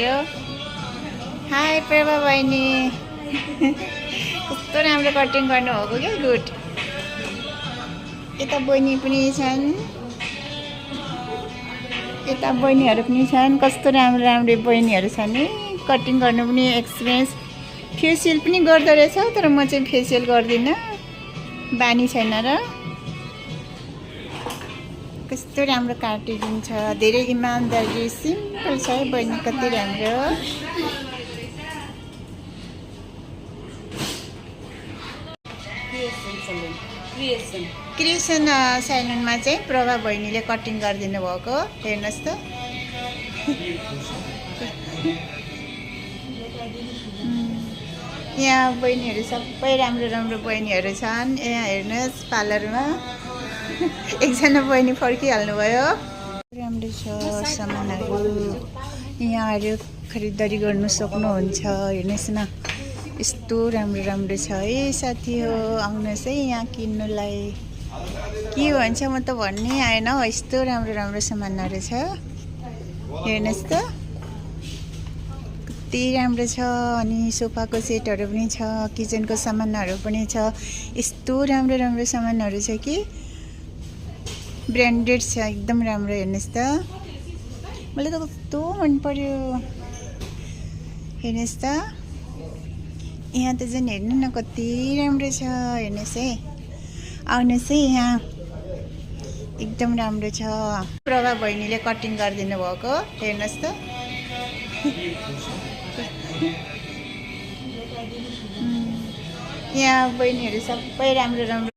हाम्रो। हाई प्रभा बहिनी। कस्तो राम्रो कटिङ गर्नुभएको क्या, गुड। यता बहिनी पनि छन्, यता बहिनीहरू पनि छन्। कस्तो राम्रो राम्रो बहिनीहरू छन् नि, कटिङ गर्नु पनि एक्सपिरियन्स। फेसियल पनि गर्दो रहेछ, तर म चाहिँ फेसियल गर्दिनँ, बानी छैन र। कस्तो राम्रो काटिदिन्छ, धेरै इमान्दारी, सिम्पल छ है बहिनी, कति राम्रो। क्रिएसन सेलुनमा चाहिँ प्रभा बहिनीले कटिङ गरिदिनु भएको, हेर्नुहोस् त। यहाँ बहिनीहरू सबै राम्रो राम्रो बहिनीहरू छन्। यहाँ हेर्नुहोस् पार्लरमा एकजना बहिनी फर्किहाल्नुभयो। राम्रो छ सामानहरू, यहाँहरू खरिदारी गर्नु सक्नुहुन्छ। हेर्नुहोस् न, यस्तो राम्रो राम्रो छ है साथी हो, आउनुहोस् है यहाँ किन्नुलाई। के भन्छ म त भन्नै आएन हौ, यस्तो राम्रो राम्रो सामानहरू छ। हेर्नुहोस् त कति राम्रो छ। अनि सोफाको सेटहरू पनि छ, किचनको सामानहरू पनि छ। यस्तो राम्रो राम्रो सामानहरू छ कि ब्रान्डेड छ, एकदम राम्रो। हेर्नुहोस् त, मलाई त कस्तो मन पर्यो। हेर्नुहोस् त, यहाँ त झन् हेर्नु न कति राम्रो छ। हेर्नुहोस् है, आउनुहोस् है यहाँ, एकदम राम्रो छ। प्रभा बहिनीले कटिङ गरिदिनु भएको, हेर्नुहोस् त। यहाँ बहिनीहरू सबै राम्रो राम्रो